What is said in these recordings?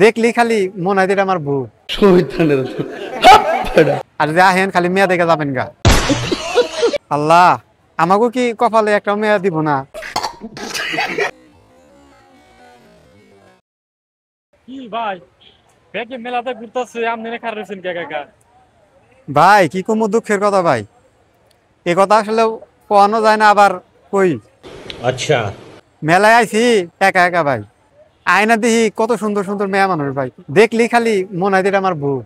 দেখলি খালি মনে হয় আমার বউ। আর যে আহেন খালি মেয়া দেখে যাবেন গা। আল্লাহ, আমাকে কি কপালে একটা মেয়া দিব না? কি ভাই, ব্যাগে মেলাতে ঘুরতেছে, আপনি খারাপ রয়েছেন কে কাকা? ভাই কি কম দুঃখের কথা ভাই, এ কথা আসলে কোয়ানো যায় না আবার কই। আচ্ছা, মেলায় আইছি একা একা ভাই, আয়না দেখি কত সুন্দর সুন্দর মেয়া মানুষ ভাই, দেখলি খালি মনে হয় আমার বউ।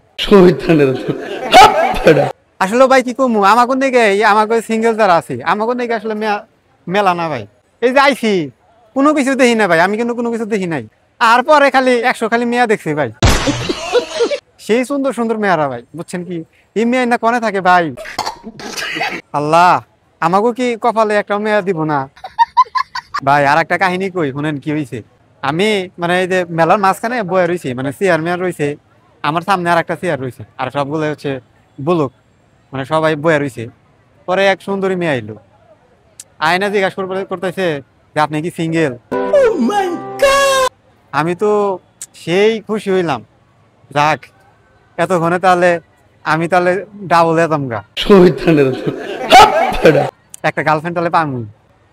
আসলে ভাই কি কমু, আমাকে দিকে আমাকে সিঙ্গেল যারা আছে আমাকে দিকে আসলে মেলা না ভাই। এই যে আইছি কোনো কিছু দেখি না ভাই, আমি কিন্তু কোনো কিছু দেখি নাই। আর পরে খালি 100 খালি মেয়া দেখছি ভাই, সেই সুন্দর সুন্দর মেয়ারা ভাই, বুঝছেন কি? এই মেয়ে না কনে থাকে ভাই। আল্লাহ, আমাকে কি কপালে একটা মেয়া দিব না? ভাই আর একটা কাহিনী কই শুনেন কি হয়েছে। আমি মানে এই যে মেলার মাঝখানে বয়ে রয়েছি, মানে চেয়ার মেয়ার রয়েছে, আমার সামনে আর একটা চেয়ার রয়েছে, আর সবগুলো হচ্ছে বুলুক, মানে সবাই বয়ে রয়েছে। পরে এক সুন্দরী মেয়ে আইলো, আয়না জিজ্ঞাসা করতেছে যে আপনি কি সিঙ্গেল? আমি তো সেই খুশি হইলাম, যাক এতক্ষণে তাহলে আমি তাহলে ডাবল এতাম গা, একটা গার্লফ্রেন্ড তাহলে পামু।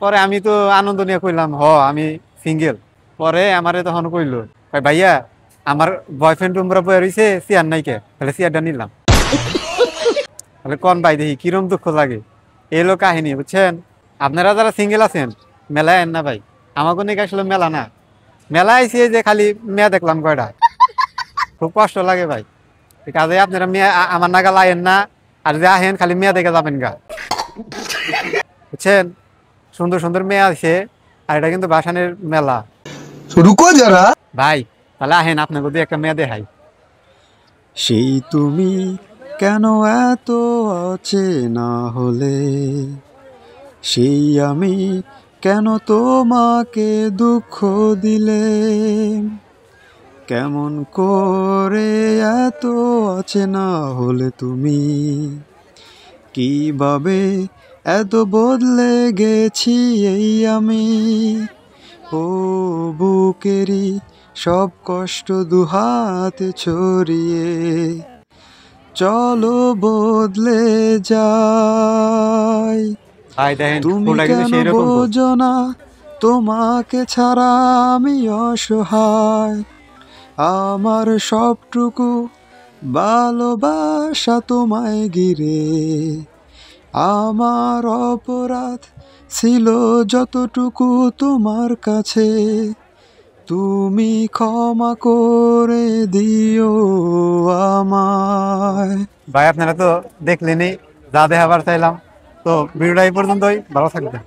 পরে আমি তো আনন্দ নিয়ে কইলাম হ আমি সিঙ্গেল। পরে আমারে তখন কইলো ভাইয়া আমার বয়ফ্রেন্ড তোমরা বয়ে রয়েছে, চেয়ার নাই কে, তাহলে চেয়ারটা নিলাম। তাহলে কোন ভাই দেখি কিরম দুঃখ লাগে। এলো কাহিনী, বুঝছেন? আপনারা যারা সিঙ্গেল আছেন মেলায় আন না ভাই, আমাকে নাকি আসলে মেলা না, মেলা আইসি যে খালি মেয়া দেখলাম কয়টা, খুব কষ্ট লাগে ভাই। কাজে আপনারা মেয়া আমার নাগাল আয়েন না, আর যে আহেন খালি মেয়া দেখে যাবেন গা, বুঝছেন? সুন্দর সুন্দর মেয়ে আছে, আর এটা কিন্তু বাসানের মেলা। রুকো যারা ভাই তাহলে আহেন আপনাকে যদি একটা মেয়ে দেখাই। সেই তুমি কেন এত অচেনা হলে, সেই আমি কেন তোমাকে দুঃখ দিলে, কেমন করে এত অচেনা হলে তুমি, কিভাবে এত বদলে গেছি এই আমি, ও বুকেরই সব কষ্ট দুহাতে ছড়িয়ে চলো বদলে যাই। ভাই দেখেন তুমি ফুলটা কিন্তু কেন সেই রকম। বোঝো না তোমাকে ছাড়া আমি অসহায়, আমার সবটুকু ভালোবাসা তোমায় ঘিরে, আমার অপরাধ ছিল যতটুকু তোমার কাছে, তুমি ক্ষমা করে দিও আমায়। ভাই আপনারা তো দেখলেনই, যা দেখাবার চাইলাম। তো ভিডিওটা এই পর্যন্তই, ভালো থাকবেন।